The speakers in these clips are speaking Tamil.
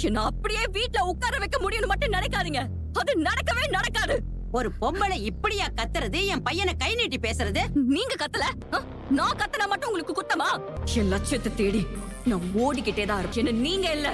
என்ன அப்படியே வீட்ல உட்கார வைக்க முடியும்னு மட்டும் நினைக்காதீங்க. அது நடக்கவே நடக்காது. ஒரு பொம்பளை இப்படியா கத்துறது? என் பையனை கை நீட்டி பேசுறது? நீங்க கத்தல, நான் கத்தனா மட்டும் உங்களுக்கு குத்தமா? என் லட்சியத்தை தேடி நான் ஓடிக்கிட்டே தான் இருக்கேன். என்ன நீங்க இல்ல,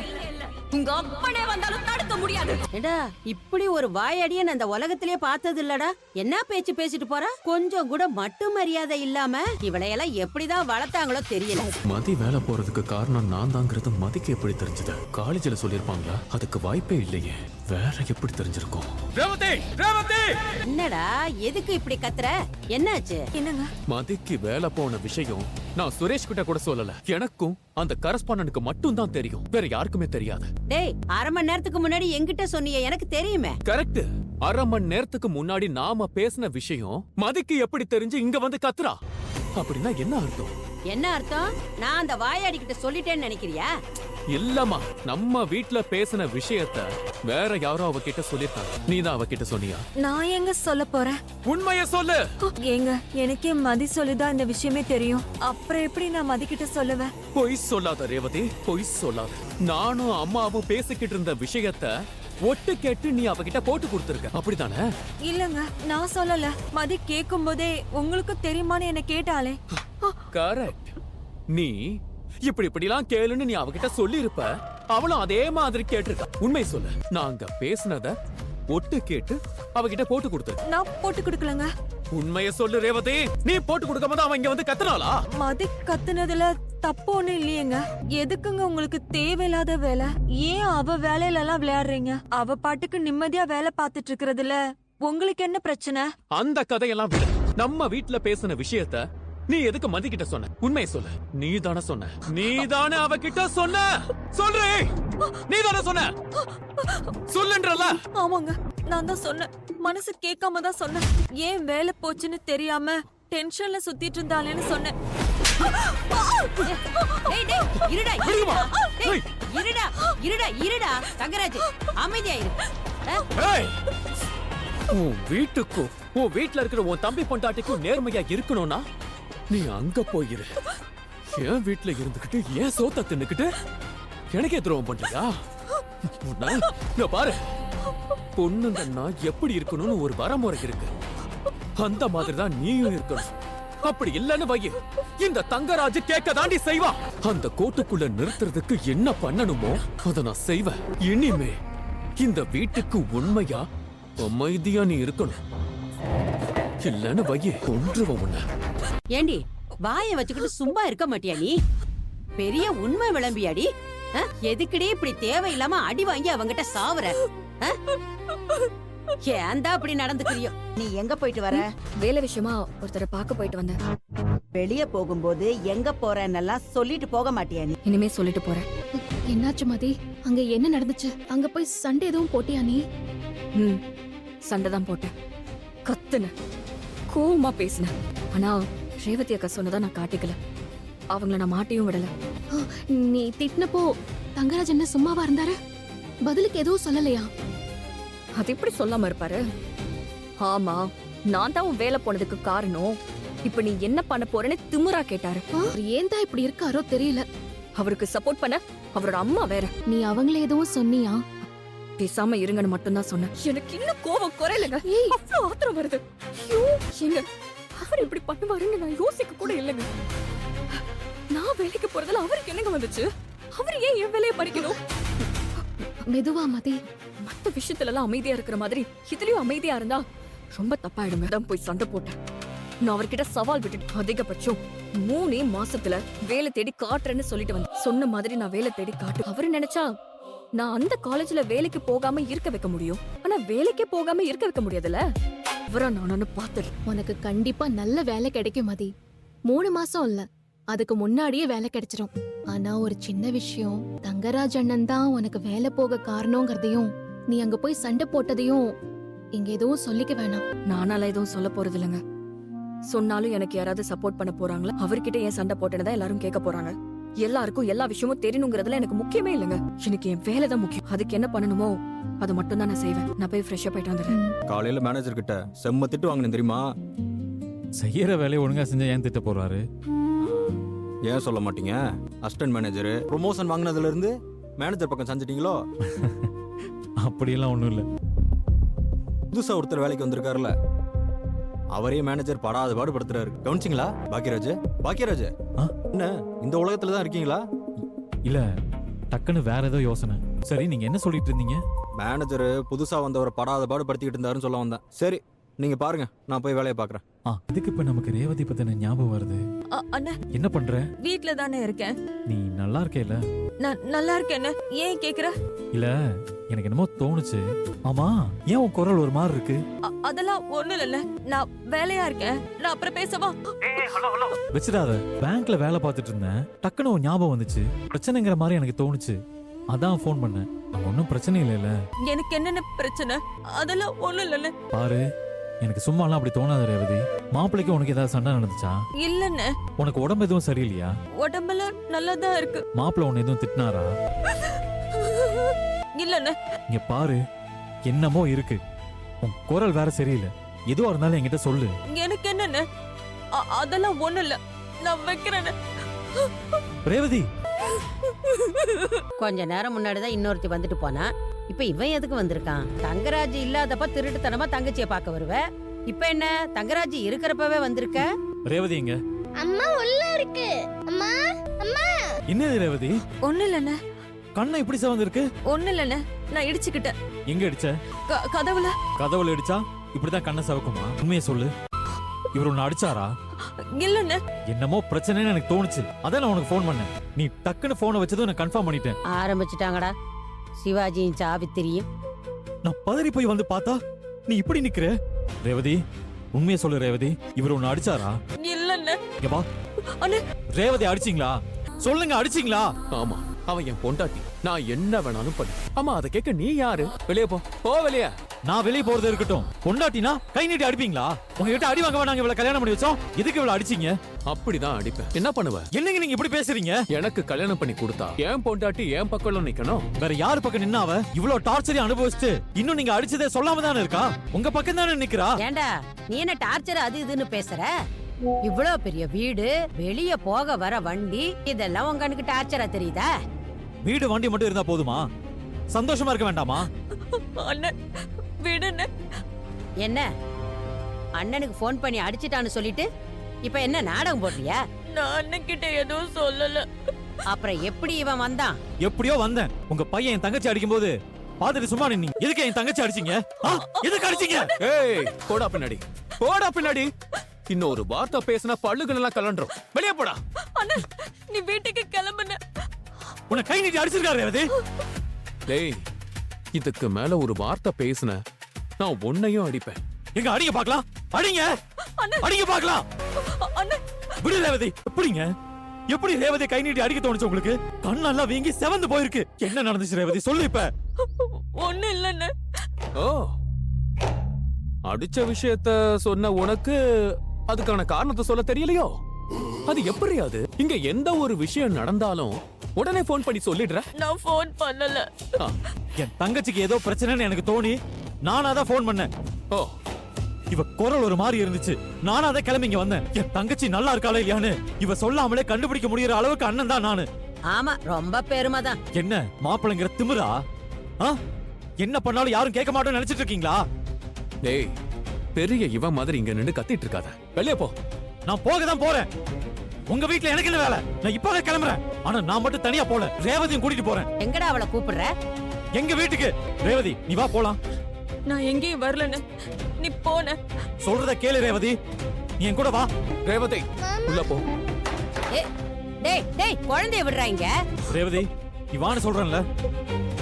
உங்க அப்பனே வந்தாலும் தடுக்க முடியாது. ஏடா, இப்படி ஒரு வாயடிய நான் இந்த உலகத்திலேயே பார்த்தது இல்லடா. என்ன பேச்சு பேசிட்டு போற? கொஞ்சம் கூட மட்டு மரியாதை இல்லாம இவளையெல்லாம் எப்படிதான் வளர்த்தாங்களோ தெரியல. மதி வேலை போறதுக்கு காரணம் நான் தாங்கிறது மதிக்கு எப்படி தெரிஞ்சது? காலேஜ்ல சொல்லிருப்பாங்களா? அதுக்கு வாய்ப்பே இல்லையே. வேற எப்படி தெரிஞ்சிருக்கும்? ரேவதி, ரேவதி! என்னடா, எதுக்கு இப்படி கத்துற? என்னாச்சு? என்னங்க? மதிக்கு வேலை போன விஷயம் நான் சுரேஷ் கிட்ட கூட சொல்லல. எனக்கும் அந்த கரஸ்பாண்டனுக்கு மட்டும் தான் தெரியும். வேற யாருக்குமே தெரியாது. டேய், அரை மணி நேரத்துக்கு முன்னாடி என்கிட்ட சொன்னியே, எனக்கு தெரியுமே. கரெக்ட். அரை மணி நேரத்துக்கு முன்னாடி நாம பேசின விஷயம் மதிக்கு எப்படி தெரிஞ்சு இங்க வந்து கத்துறா? அப்படின்னா என்ன அர்த்தம்? என்ன அர்த்தம்? நான் அந்த வாயாடி கிட்ட சொல்லிட்டேன்னு நினைக்கிறியா? இல்லம்மா, நம்ம வீட்ல பேசின விஷயத்த வேற யாரோ அவகிட்ட சொல்லிருக்காங்க. நீதான் அவகிட்ட சொன்னியா? நான் எங்க சொல்ல போறேன்? உண்மைய சொல்லு. ஏங்க, எனக்கே மதி சொல்லிதான் இந்த விஷயமே தெரியும். அப்புறம் எப்படி நான் மதி கிட்ட சொல்லுவேன்? பொய் சொல்லாத ரேவதி, பொய் சொல்லாத. நானும் அம்மாவும் பேசிக்கிட்டு இருந்த விஷயத்த ஒட்டு கேட்டு நீ அவகிட்ட போட்டு கொடுத்திருக்க, அப்படிதானே? இல்லங்க, நான் சொல்லல. மதி கேக்கும் போதே உங்களுக்கு தெரியுமான்னு என்ன கேட்டாலே. கரெக்ட். நீ இப்படிலாம் கேளுன்னு நீ அவகிட்ட சொல்லி இருப்ப. அவளும் அதே மாதிரி கேட்டிருக்கா. உண்மை சொல்லு. நாங்க பேசினத ஒட்டு கேட்டு அவகிட்ட போட்டு கொடுத்திருக்க. நான் போட்டு கொடுக்கலங்க. உண்மைய சொல்லு ரேவதி. நீ போட்டு கொடுக்கும் போது அவன் இங்க வந்து கத்துனாளா? மதி கத்துனதுல தப்பு ஒண்ணு இல்லையேங்க. எதுக்குங்க உங்களுக்கு தேவையில்லாத வேலை? ஏன் அவ வேலையில எல்லாம் விளையாடுறீங்க? அவ பாட்டுக்கு நிம்மதியா வேலை பார்த்துட்டு இருக்கிறதுல உங்களுக்கு என்ன பிரச்சனை? அந்த கதையெல்லாம் விடு. நம்ம வீட்ல பேசின விஷயத்த நீ எதுக்கு மதி கிட்ட சொன்ன? உண்மையை சொல்லு. நீ தானே சொன்ன? நீ தானே அவகிட்ட சொன்ன? சொல்றே, நீ தானே சொன்ன? சொல்லுன்றல. ஆமாங்க, நான் தான் சொன்னேன். மனசு கேட்காம தான் சொன்னேன். ஏன் வேலை போச்சுன்னு தெரியாம டென்ஷன்ல சுத்திட்டு இருந்தாலேன்னு சொன்னேன். டேய் டேய், இருடா இருடா. டேய், இருடா இருடா இருடா. தங்கராஜ், அமைதியா இரு. ஏய், உன் வீட்டுக்கும் உன் வீட்ல இருக்கிற உன் தம்பி பொண்டாட்டிக்கும் நேர்மையா இருக்கணும்னா நீ அங்க போயிரு. என் வீட்ல இருந்துகிட்டு ஏன் சோத்த தின்னுக்கிட்டு எனக்கே துரோகம் பண்றியா? பாரு, பொண்ணுங்கன்னா எப்படி இருக்கணும்னு ஒரு வரமுறை இருக்கு. அந்த மாதிரிதான் நீயும் இருக்கணும். அப்படி இல்லன்னு வை, இந்த தங்கராஜ் கேட்க தாண்டி செய்வா. அந்த கோட்டுக்குள்ள நிறுத்துறதுக்கு என்ன பண்ணணுமோ அதை நான் செய்வேன். இனிமே இந்த வீட்டுக்கு உண்மையா அமைதியா நீ இருக்கணும். இல்லன்னு வை, கொன்றுவ உன்னை. ஏண்டி, வாயை வச்சுக்கிட்டு சும்மா இருக்க மாட்டியா நீ? பெரிய உண்மை விளம்பியாடி. எதுக்குடி இப்படி தேவையில்லாம அடி வாங்கி அவங்கிட்ட சாவுற? ஏன்டா அப்படி நடந்துக்கிறியோ? நீ எங்க போயிட்டு வர? வேலை விஷயமா ஒருத்தரை பார்க்க போயிட்டு வந்தேன். வெளிய போகும்போது எங்க போறேன்னெல்லாம் சொல்லிட்டு போக மாட்டியா நீ? இனிமே சொல்லிட்டு போறேன். என்னாச்சு மதி? அங்க என்ன நடந்துச்சு? அங்க போய் சண்டை எதுவும் போட்டியா நீ? சண்டை தான் போட்டேன். கத்துன, கோவமா பேசின. ஆனா ரேவதி அக்கா சொன்னதா நான் காட்டிக்கல. அவங்கள நான் மாட்டியும் விடல. நீ திட்டினப்போ தங்கராஜ் என்ன சும்மாவா இருந்தாரு? பதிலுக்கு எதுவும் சொல்லலையா? அது எப்படி சொல்லாம இருப்பாரு? ஆமா, நான் தான் உன் வேலை போனதுக்கு காரணம். இப்ப நீ என்ன பண்ண போறேன்னு திமுறா கேட்டாரு. ஏன் தான் இப்படி இருக்காரோ தெரியல. அவருக்கு சப்போர்ட் பண்ண அவரோட அம்மா வேற. நீ அவங்கள எதுவும் சொன்னியா? பேசாம இருங்கன்னு மட்டும் தான் சொன்னேன். எனக்கு இன்னும் கோவம் குறையலங்க. அவ்வளவு ஆத்திரம் வருது. ஏங்க, அவர் இப்படி பண்ணுவாருன்னு நான் யோசிக்க கூட இல்லைங்க. நான் வேலைக்கு போறதுல அவருக்கு என்னங்க வந்துச்சு? அவர் ஏன் என் வேலையை படிக்கணும்? மெதுவா மதி. மத்த விஷயத்துல எல்லாம் அமைதியா இருக்கிற மாதிரி இதுலயும் அமைதியா இருந்தா ரொம்ப தப்பாயிடுங்க. தான் போய் சண்டை போட்டேன். நான் அவர்கிட்ட சவால் விட்டுட்டு அதிகபட்சம் 3 மாசத்துல வேலை தேடி காட்டுறேன்னு சொல்லிட்டு வந்து சொன்ன மாதிரி நான் வேலை தேடி காட்டு. அவரு நினைச்சா நான் அந்த காலேஜ்ல வேலைக்கு போகாம இருக்க வைக்க முடியும். ஆனா வேலைக்கே போகாம இருக்க வைக்க முடியாதுல்ல. இவரா நானும் பார்த்தேன். உனக்கு கண்டிப்பா நல்ல வேலை கிடைக்கும் மதி. 3 மாசம் இல்ல, அதுக்கு முன்னாடியே வேலை கிடைச்சிரும். ஆனா ஒரு சின்ன விஷயம், தங்கராஜ் அண்ணன் தான் உனக்கு வேலை போக காரணங்கிறதையும் நீ அங்க போய் சண்டை போட்டதையும் இங்க எதுவும் சொல்லிக்க வேணாம். நானால எதுவும் சொல்ல போறது இல்லைங்க. சொன்னாலும் எனக்கு யாராவது சப்போர்ட் பண்ண போறாங்களா? அவர்கிட்ட ஏன் சண்டை போட்டேன்னு எல்லாரும் கேட்க போறாங்க. எல்லாருக்கும் எல்லா விஷயமும் தெரியணுங்கிறதுல எனக்கு முக்கியமே இல்லைங்க. எனக்கு என் வேலை தான் முக்கியம். அதுக்கு என்ன பண்ணணுமோ அது மட்டும் தான் நான் செய்வேன். நான் போய் ஃப்ரெஷ் அப் ஆயிட்டு வந்துடுறேன். காலையில மேனேஜர் கிட்ட செம்ம திட்டு வாங்கினேன் தெரியுமா? செய்யற வேலையை ஒழுங்கா செஞ்சா ஏன் திட்ட போறாரு? ஏன் சொல்ல மாட்டீங்க? அசிஸ்டன்ட் மேனேஜர் ப்ரொமோஷன் வாங்கினதுல இருந்து மேனேஜர் பக்கம் சாஞ்சிட்டீங்களோ? அப்படியெல்லாம் ஒண்ணும் இல்ல. புதுசா ஒருத்தர் வேலைக்கு வந்திருக்காருல்ல, அவரே மேனேஜர் படாத பாடு படுத்துறாரு. கவனிச்சிங்களா பாக்கியராஜ்? பாக்கியராஜ் ஆ? என்ன இந்த உலகத்துல தான் இருக்கீங்களா? இல்ல, டக்குன்னு வேற ஏதோ யோசனை. சரி, நீங்க என்ன சொல்லிட்டு இருந்தீங்க? மேனேஜர் புதுசா வந்தவரை படாத பாடு படுத்திக்கிட்டு இருந்தாருன்னு சொல்ல வந்தேன். சரி நீங்க பாருங்க, நான் போய் வேலையை பாக்குறேன். இதுக்கு இப்ப நமக்கு ரேவதி பத்தின ஞாபகம் வருது. அண்ணா, என்ன பண்ற? வீட்ல தானே இருக்கேன். நீ நல்லா இருக்கேல? நான் நல்லா இருக்கேன்னு ஏன் கேக்குற? இல்ல, எனக்கு என்னமோ தோணுச்சு. ஆமா, ஏன் உன் குரல் ஒரு மாதிரி இருக்கு? அதெல்லாம் ஒண்ணும் இல்ல. நான் வேலையா இருக்கேன். நான் அப்புறம் பேசவா? வச்சிடாத. பேங்க்ல வேலை பார்த்துட்டு இருந்தேன், டக்குன்னு ஒரு ஞாபகம் வந்துச்சு. பிரச்சனைங்கிற மாதிரி எனக்கு தோணுச்சு, அதான் ஃபோன் பண்ணேன். ஒன்னும் பிரச்சனை இல்லைல்ல? எனக்கு என்னென்ன பிரச்சனை? அதெல்லாம் ஒண்ணும் இல்ல. பாரு, எனக்கு சும்மாலாம் அப்படி தோணாத ரேவதி. மாப்பிள்ளைக்கு உனக்கு ஏதாவது சண்டை நடந்துச்சா? இல்லன்னு. உனக்கு உடம்பு எதுவும் சரியில்லையா? உடம்பெல்லாம் நல்லாதான் இருக்கு. மாப்பிள்ளை உன்னை எதுவும் திட்டினாரா? இல்லன்னு. இங்க பாரு, என்னமோ இருக்கு. உன் குரல் வேற சரியில்லை. எதுவா இருந்தாலும் என்கிட்ட சொல்லு. எனக்கு என்னன்னு? அதெல்லாம் ஒண்ணும் இல்ல. நான் வைக்கிறேன்னு. ரேவதி, கொஞ்ச நேரம் முன்னாடிதான் இன்னொருத்தி வந்துட்டு போனா. இப்ப இவன் எதுக்கு வந்திருக்கான்? தங்கராஜ் இல்லாதப்ப திருட்டுத்தனமா தங்கச்சிய பார்க்க வருவ. இப்ப என்ன தங்கராஜ் இருக்கிறப்பவே வந்திருக்க? ரேவதி எங்க? அம்மா உள்ள இருக்கு. அம்மா அம்மா என்னது ரேவதி? ஒண்ணும் இல்லன்னு. கண்ணை இப்படி சிவந்து இருக்கு? ஒண்ணும் இல்லன்னு. நான் இடிச்சுக்கிட்டேன். எங்க அடிச்ச? கதவுல. கதவுல அடிச்சா இப்படிதான் கண்ணை சவக்குமா? உண்மையை சொல்லு, இவர் உன்னை அடிச்சாரா? இல்லன்னு. என்னமோ பிரச்சனைன்னு எனக்கு தோணுச்சு, அதான் நான் உனக்கு ஃபோன் பண்ணேன். நீ டக்குன்னு போனை வச்சதும் நான் கன்ஃபார்ம் பண்ணிட்டேன். ஆரம்பிச்சுட்டாங்கடா சிவாஜியும் சாவித்திரியும். நான் பதறி போய் வந்து பார்த்தா நீ இப்படி நிக்கிற. ரேவதி, உண்மையை சொல்லு ரேவதி, இவர் உன்னை அடிச்சாரா? இல்லன்னு. இங்க வா. அண்ணே. ரேவதி அடிச்சீங்களா? சொல்லுங்க, அடிச்சீங்களா? ஆமா, அவன் என் பொண்டாட்டி. நான் என்ன வேணாலும் பண்ணு. ஆமா, அதை கேட்க நீ யாரு? வெளியே போ, போ வெளியே. நான் வெளியே போறது இருக்கட்டும், பொண்டாட்டினா கை நீட்டி அடிப்பீங்களா? உங்ககிட்ட அடி வாங்க நாங்க இவ்வளவு கல்யாணம் பண்ணி வச்சோம், இதுக்கு இவ்வளவு அடிச்சீங்க? அப்படிதான் அடிப்பேன். என்ன பண்ணுவ? என்னங்க நீங்க இப்படி பேசுறீங்க? எனக்கு கல்யாணம் பண்ணி கொடுத்தா என் பொண்டாட்டி என் பக்கம் நிக்கணும். வேற யாரு பக்கம் நின்னா அவ இவ்வளவு டார்ச்சரை அனுபவிச்சுட்டு இன்னும் நீங்க அடிச்சதே சொல்லாம தானே இருக்கா? உங்க பக்கம் தானே நிக்கிறா. ஏண்டா நீ என்ன டார்ச்சர் அது இதுன்னு பேசுற? இவ்ளோ பெரிய வீடு, வெளிய போக வர வண்டி, இதெல்லாம் உங்க கண்ணுக்கு டார்ச்சரா தெரியுதா? வீடு வண்டி மட்டும் இருந்தா போதுமா? சந்தோஷமா இருக்க வேண்டாமா? அண்ணன் விடுன்னு. என்ன அண்ணனுக்கு ஃபோன் பண்ணி அடிச்சிட்டான்னு சொல்லிட்டு இப்ப என்ன நாடகம் போடுறியா? நான் அண்ணன் கிட்ட எதுவும் சொல்லல. அப்புறம் எப்படி இவன் வந்தான்? எப்படியோ வந்தேன். உங்க பையன் என் தங்கச்சி அடிக்கும் போது பாத்துட்டு சும்மா நின்னீங்க. எதுக்கு என் தங்கச்சி அடிச்சீங்க? எதுக்கு அடிச்சீங்க? ஏய், போடா பின்னாடி, போடா பின்னாடி. இன்னொரு வார்த்தை பேசினா பல்லுகள் எல்லாம் கலண்டுரும். வெளியே போடா. அண்ணன், நீ வீட்டுக்கு கிளம்புன. உன்னை கை நீட்டி அடிச்சிருக்காரு ரேவதி. டேய், இதுக்கு மேல ஒரு வார்த்தை பேசுன நான் உன்னையும் அடிப்பேன். எங்க அடிங்க பாக்கலாம், அடிங்க, அடிங்க பாக்கலாம். அண்ணன், விடு ரேவதி. எப்படிங்க, எப்படி ரேவதி கை நீட்டி அடிக்க தோணுச்சு உங்களுக்கு? கண்ணெல்லாம் வீங்கி செவந்து போயிருக்கு. என்ன நடந்துச்சு ரேவதி, சொல்லு இப்ப. ஒண்ணும் இல்லன்னு. ஓ, அடிச்ச விஷயத்த சொன்ன உனக்கு அதுக்கான காரணத்தை சொல்ல தெரியலையோ? அது எப்படி? அது இங்க எந்த ஒரு விஷயம் நடந்தாலும் உடனே போன் பண்ணி சொல்லிடுற. நான் போன் பண்ணல. என் தங்கச்சிக்கு ஏதோ பிரச்சனைன்னு எனக்கு தோணி நானா தான் போன் பண்ணேன். ஓ, இவ குரல் ஒரு மாதிரி இருந்துச்சு, நானா தான் கிளம்பி இங்க வந்தேன். என் தங்கச்சி நல்லா இருக்காளா இல்லையான்னு இவ சொல்லாமலே கண்டுபிடிக்க முடியற அளவுக்கு அண்ணன் தான் நானு. ஆமா, ரொம்ப பெருமை தான். என்ன மாப்பிள்ளைங்கிற திமிரா? என்ன பண்ணாலும் யாரும் கேட்க மாட்டோம்னு நினைச்சிட்டு இருக்கீங்களா? டேய், பெரிய இவன் மாதிரி இங்க நின்னு கத்திட்டு இருக்காத. வெளியே போ. நான் போக தான் போறேன். உங்க வீட்ல எனக்கு என்ன வேலை? நான் இப்பவே கிளம்புறேன். ஆனா நான் மட்டும் தனியா போல, ரேவதியும் கூட்டிட்டு போறேன். எங்கடா அவளை கூப்பிடுற? எங்க வீட்டுக்கு. ரேவதி, நீ வா போலாம். நான் எங்கேயும் வரலன்னு. நீ போன. சொல்றத கேளு ரேவதி, நீ என் கூட வா. ரேவதி, உள்ள போ. டேய் டேய், குழந்தைய விடுறாங்க. ரேவதி, நீ வான்னு சொல்றேன்ல.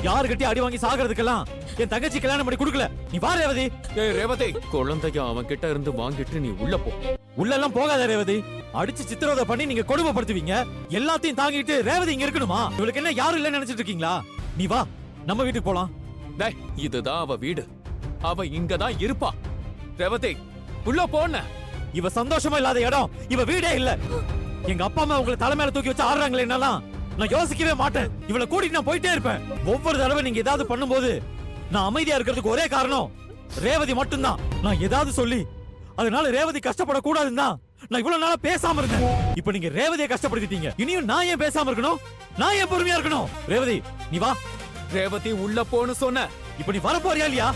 யாரு கட்டி அடி வாங்கி சாகிறதுக்கெல்லாம் என் தங்கச்சி கல்யாணம் பண்ணி கொடுக்கல. நீ வா ரேவதி. ஏய் ரேவதி, குழந்தைய அவன் கிட்ட இருந்து வாங்கிட்டு நீ உள்ள போ. உள்ள எல்லாம் போகாத ரேவதி. அடிச்சு சித்திரவதை பண்ணி நீங்க கொடுமைப்படுத்துவீங்க. எல்லாத்தையும் தாங்கிட்டு ரேவதி இங்க இருக்கணுமா? இவளுக்கு என்ன யாரும் இல்லைன்னு நினைச்சிட்டு இருக்கீங்களா? நீ வா, நம்ம வீட்டுக்கு போலாம். டேய், இதுதான் அவ வீடு. அவ இங்கதான் இருப்பா. ரேவதி, உள்ள போன. இவ சந்தோஷமா இல்லாத இடம் இவ வீடே இல்ல. எங்க அப்பா அம்மா உங்களை தலைமையில தூக்கி வச்சு ஆடுறாங்களே, என்னலாம் நான் யோசிக்கவே மாட்டேன். இவளை கூட்டிட்டு நான் போயிட்டே இருப்பேன். ஒவ்வொரு தடவை நீங்க ஏதாவது பண்ணும்போது நான் அமைதியா இருக்கிறதுக்கு ஒரே காரணம் ரேவதி மட்டும்தான். நான் ஏதாவது சொல்லி அதனால ரேவதி கஷ்டப்படக்கூடாதுன்னு தான் நான் இவ்வளவு நாளா பேசாம இருந்தேன். இப்ப நீங்க ரேவதியை கஷ்டப்படுத்திட்டீங்க. இனியும் நான் ஏன் பேசாம இருக்கணும்? நான் ஏன் பொறுமையா இருக்கணும்? ரேவதி நீ வா. ரேவதி உள்ள போன்னு சொன்ன. இப்ப நீ வர போறியா இல்லையா?